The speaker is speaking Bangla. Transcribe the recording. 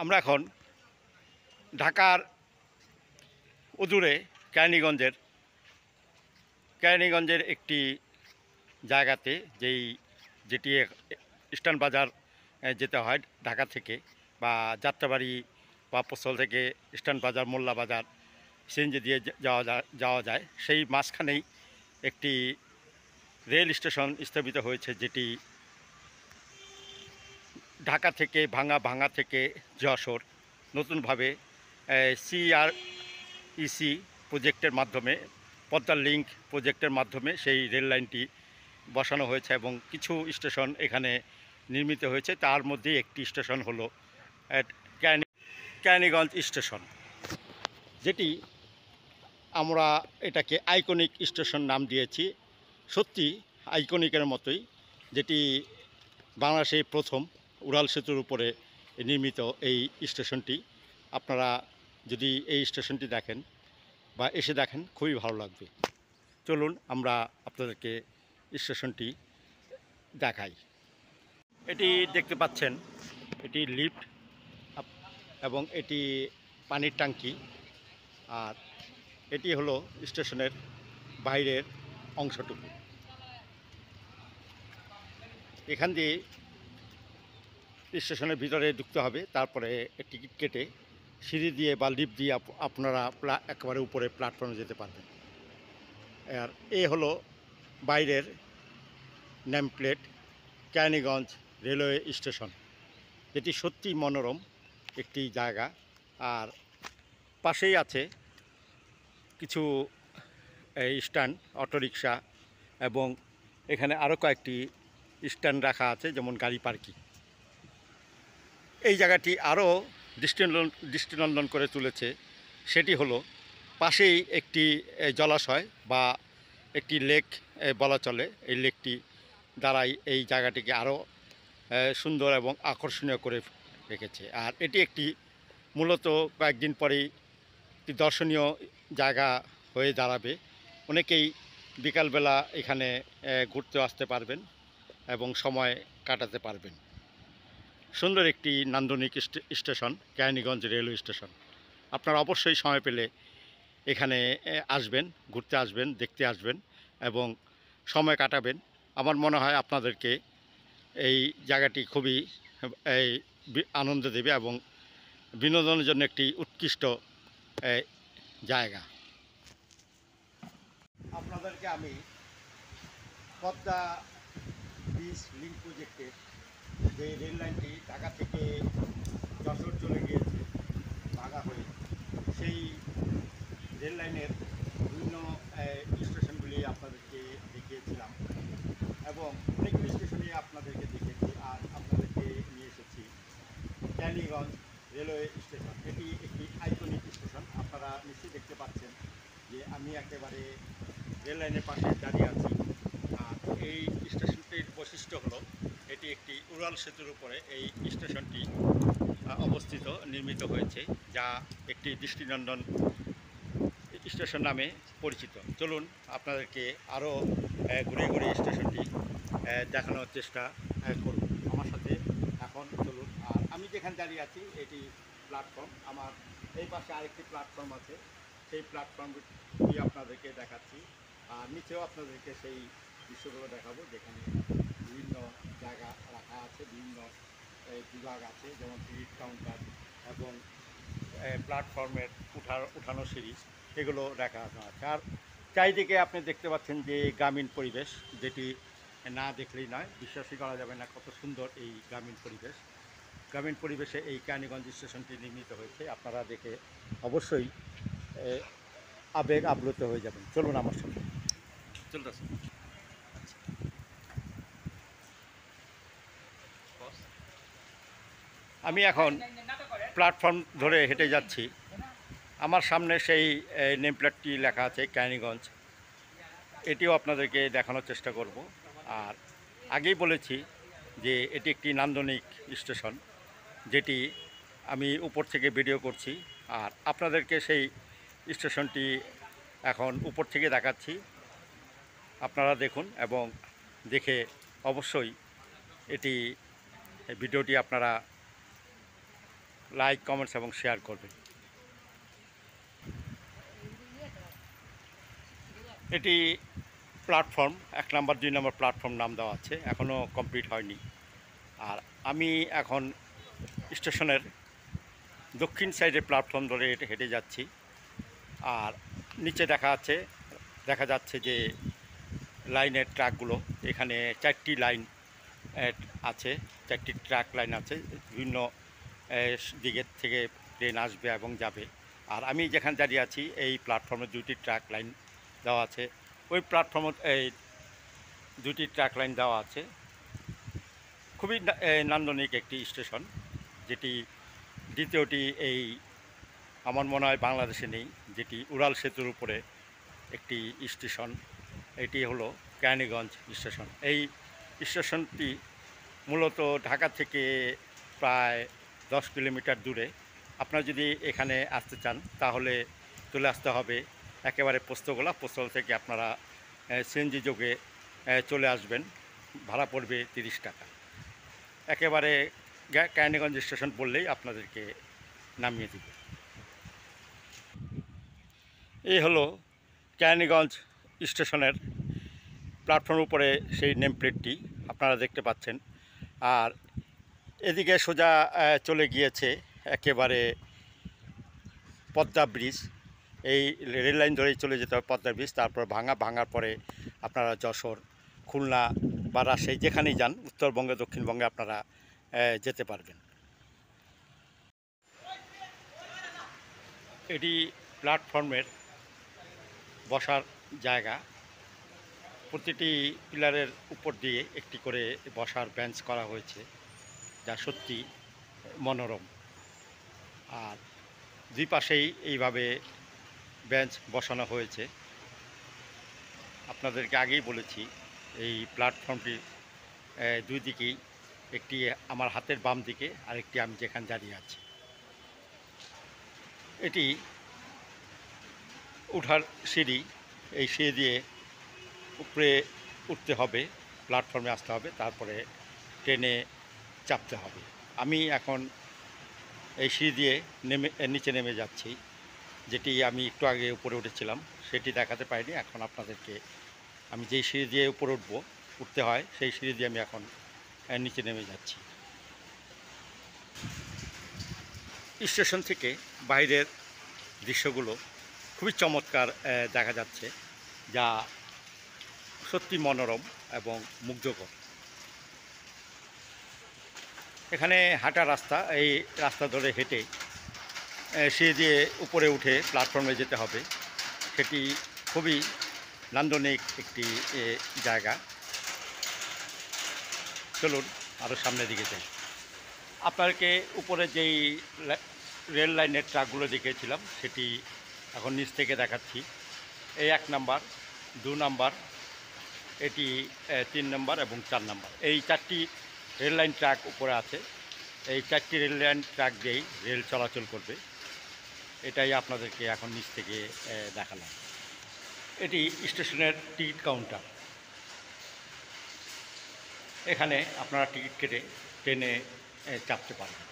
আমরা এখন ঢাকার অদূরে কেরানীগঞ্জের একটি জায়গাতে যেটি ইস্টার্ন বাজার যেতে হয় ঢাকা থেকে, বা যাত্রাবাড়ি বা পোস্তল থেকে ইস্টার্ন বাজার, মোল্লা বাজার সিএনজি দিয়ে যাওয়া যায়। সেই মাঝখানেই একটি রেল স্টেশন স্থাপিত হয়েছে, যেটি ঢাকা থেকে ভাঙা থেকে যশোর নতুনভাবে CREC প্রজেক্টের মাধ্যমে, পদ্মা লিঙ্ক প্রজেক্টের মাধ্যমে সেই রেল লাইনটি বসানো হয়েছে এবং কিছু স্টেশন এখানে নির্মিত হয়েছে। তার মধ্যে একটি স্টেশন হলো কেরানীগঞ্জ স্টেশন, যেটি আমরা এটাকে আইকনিক স্টেশন নাম দিয়েছি। সত্যি আইকনিকের মতোই, যেটি বাংলাদেশে প্রথম উড়াল সেতুর উপরে নির্মিত এই স্টেশনটি। আপনারা যদি এই স্টেশনটি দেখেন বা এসে দেখেন, খুবই ভালো লাগবে। চলুন আমরা আপনাদেরকে স্টেশনটি দেখাই। এটি দেখতে পাচ্ছেন, এটি লিফট এবং এটি পানির ট্যাঙ্কি, আর এটি হলো স্টেশনের বাইরের অংশটুকু। এখান দিয়ে স্টেশনের ভিতরে ঢুকতে হবে, তারপরে টিকিট কেটে সিঁড়ি দিয়ে বা লিফট দিয়ে আপনারা একেবারে উপরে প্ল্যাটফর্মে যেতে পারবেন। আর এ হলো বাইরের name plate, Keraniganj railway station, যেটি সত্যি মনোরম একটি জায়গা। আর পাশেই আছে কিছু স্ট্যান্ড, অটোরিকশা, এবং এখানে আরও কয়েকটি স্ট্যান্ড রাখা আছে, যেমন গাড়ি পার্কিং। এই জায়গাটি আরও দৃষ্টিনন্দন করে তুলেছে, সেটি হলো পাশেই একটি জলাশয় বা একটি লেক বলা চলে। এই লেকটি দ্বারাই এই জায়গাটিকে আরও সুন্দর এবং আকর্ষণীয় করে রেখেছে। আর এটি একটি মূলত কয়েকদিন পরেই একটি দর্শনীয় জায়গা হয়ে দাঁড়াবে। অনেকেই বিকালবেলা এখানে ঘুরতে আসতে পারবেন এবং সময় কাটাতে পারবেন। সুন্দর একটি নান্দনিক স্টেশন কেরানীগঞ্জ রেলওয়ে স্টেশন। আপনারা অবশ্যই সময় পেলে এখানে আসবেন, ঘুরতে আসবেন, দেখতে আসবেন এবং সময় কাটাবেন। আমার মনে হয় আপনাদেরকে এই জায়গাটি খুবই আনন্দ দেবে এবং বিনোদনের জন্য একটি উৎকৃষ্ট জায়গা। আপনাদেরকে আমি পদ্মা ব্রিজ লিঙ্ক প্রজেক্টের যে রেল লাইনটি ঢাকা থেকে যশোর চলে গিয়েছে ভাঙা হয়ে, সেই রেল লাইনের বিভিন্ন স্টেশনগুলি আপনাদেরকে দেখিয়েছিলাম এবং অনেকগুলি স্টেশনে আপনাদেরকে দেখিয়েছি। আর আপনাদেরকে নিয়ে এসেছি কেরানীগঞ্জ রেলওয়ে স্টেশন। এটি একটি আইকনিক স্টেশন। আপনারা নিশ্চয়ই দেখতে পাচ্ছেন যে আমি একেবারে রেল লাইনের পাশে দাঁড়িয়ে আছি। আর এই স্টেশনটির বৈশিষ্ট্য হলো, এটি একটি উড়াল সেতুর উপরে এই স্টেশনটি অবস্থিত, নির্মিত হয়েছে, যা একটি দৃষ্টিনন্দন স্টেশন নামে পরিচিত। চলুন আপনাদেরকে আরও ঘুরে ঘুরে স্টেশনটি দেখানোর চেষ্টা করব। আমার সাথে এখন চলুন। আর আমি যেখানে দাঁড়িয়ে আছি এটি প্ল্যাটফর্ম। আমার এই পাশে আরেকটি প্ল্যাটফর্ম আছে, সেই প্ল্যাটফর্মটি আপনাদেরকে দেখাচ্ছি। আর নিচেও আপনাদেরকে সেই দৃশ্যগুলো দেখাবো, যেখানে বিভিন্ন জায়গা রাখা আছে, বিভিন্ন বিভাগ আছে, যেমন টিকিট কাউন্টার এবং প্ল্যাটফর্মের উঠানো সিঁড়ি, এগুলো দেখা আছে। আর চারিদিকে আপনি দেখতে পাচ্ছেন যে গ্রামীণ পরিবেশ, যেটি না দেখলেই নয়, বিশ্বাসই করা যাবে না কত সুন্দর এই গ্রামীণ পরিবেশ। গ্রামীণ পরিবেশে এই কেরানীগঞ্জ স্টেশনটি নির্মিত হয়েছে। আপনারা দেখে অবশ্যই আবেগ আপ্লুত হয়ে যাবেন। চলুন আমার সঙ্গে। চলতেছে। আমি এখন প্ল্যাটফর্ম ধরে হেঁটে যাচ্ছি। আমার সামনে সেই নেম প্লেটটি লেখা আছে কেরানীগঞ্জ, এটিও আপনাদেরকে দেখানোর চেষ্টা করব। আর আগেই বলেছি যে এটি একটি নান্দনিক স্টেশন, যেটি আমি উপর থেকে ভিডিও করছি। আর আপনাদেরকে সেই স্টেশনটি এখন উপর থেকে দেখাচ্ছি। আপনারা দেখুন এবং দেখে অবশ্যই ভিডিওটি আপনারা লাইক, কমেন্টস এবং শেয়ার করবেন। এটি প্ল্যাটফর্ম 1 নম্বর 2 নম্বর প্ল্যাটফর্ম নাম দেওয়া আছে, এখনও কমপ্লিট হয়নি। আর আমি এখন স্টেশনের দক্ষিণ সাইডে প্ল্যাটফর্ম ধরে হেঁটে যাচ্ছি। আর নিচে দেখা যাচ্ছে যে লাইনের ট্রাকগুলো, এখানে 4টি লাইন আছে, 4টি ট্রাক লাইন আছে, বিভিন্ন দিকের থেকে ট্রেন আসবে এবং যাবে। আর আমি যেখানে দাঁড়িয়ে আছি এই প্ল্যাটফর্মে 2টি ট্রাক লাইন দেওয়া আছে, ওই প্ল্যাটফর্মে এই 2টি ট্রাক লাইন দেওয়া আছে। খুবই নান্দনিক একটি স্টেশন, যেটি দ্বিতীয়টি এই আমার মনে হয় বাংলাদেশে নেই, যেটি উড়াল সেতুর উপরে একটি স্টেশন। এটি হলো কেরানীগঞ্জ স্টেশন। এই স্টেশনটি মূলত ঢাকা থেকে প্রায় 10 কিলোমিটার দূরে। আপনারা যদি এখানে আসতে চান তাহলে চলে আসতে হবে একেবারে পোস্তগোলা থেকে আপনারা সিএনজি যোগে চলে আসবেন, ভাড়া পড়বে 30 টাকা। একেবারে কেরানীগঞ্জ স্টেশন বললেই আপনাদেরকে নামিয়ে দেবে। এই হলো কেরানীগঞ্জ স্টেশনের প্ল্যাটফর্মের উপরে সেই নেম প্লেটটি আপনারা দেখতে পাচ্ছেন। আর এদিকে সোজা চলে গিয়েছে একেবারে পদ্মা ব্রিজ। এই রেল লাইন ধরেই চলে যেতে হবে পদ্মা ব্রিজ, তারপর ভাঙার পরে আপনারা যশোর, খুলনা বা রাজশাহী যেখানেই যান উত্তরবঙ্গে দক্ষিণবঙ্গে আপনারা যেতে পারবেন। এটি প্ল্যাটফর্মের বসার জায়গা। প্রতিটি পিলারের উপর দিয়ে একটি করে বসার বেঞ্চ করা হয়েছে, যা সত্যি মনোরম। আর দুই পাশেই এইভাবে বেঞ্চ বসানো হয়েছে। আপনাদেরকে আগেই বলেছি এই প্ল্যাটফর্মটি দুই দিকেই, একটি আমার হাতের বাম দিকে, আরেকটি আমি যেখানে দাঁড়িয়ে আছি। এটি উঠার সিঁড়ি, এই সিঁড়ি দিয়ে উপরে উঠতে হবে, প্ল্যাটফর্মে আসতে হবে, তারপরে ট্রেনে চাপতে হবে। আমি এখন এই সিঁড়ি দিয়ে নিচে নেমে যাচ্ছি। যেটি আমি একটু আগে উপরে উঠেছিলাম সেটি দেখাতে পারিনি। এখন আপনাদেরকে আমি যেই সিঁড়ি দিয়ে উপরে উঠতে হয় সেই সিঁড়ি দিয়ে আমি এখন নিচে নেমে যাচ্ছি। স্টেশন থেকে বাইরের দৃশ্যগুলো খুবই চমৎকার দেখা যাচ্ছে, যা সত্যি মনোরম এবং মুগ্ধকর। এখানে হাঁটা রাস্তা, এই রাস্তা ধরে হেঁটে সিঁড়ি দিয়ে উপরে উঠে প্ল্যাটফর্মে যেতে হবে। সেটি খুবই নান্দনিক একটি জায়গা। চলুন আরও সামনের দিকে যাই। আপনাকে উপরে যেই রেল লাইনের ট্রাকগুলো দেখিয়েছিলাম সেটি এখন নিচ থেকে দেখাচ্ছি। এই 1 নাম্বার, 2 নাম্বার, এটি 3 নাম্বার এবং 4 নাম্বার, এই 4টি রেল লাইন ট্র্যাক উপরে আছে। এই 4টি রেল লাইন ট্র্যাক দিয়েই রেল চলাচল করবে। এটাই আপনাদেরকে এখন নিচ থেকে দেখালাম। এটি স্টেশনের টিকিট কাউন্টার। এখানে আপনারা টিকিট কেটে ট্রেনে চাপতে পারবেন।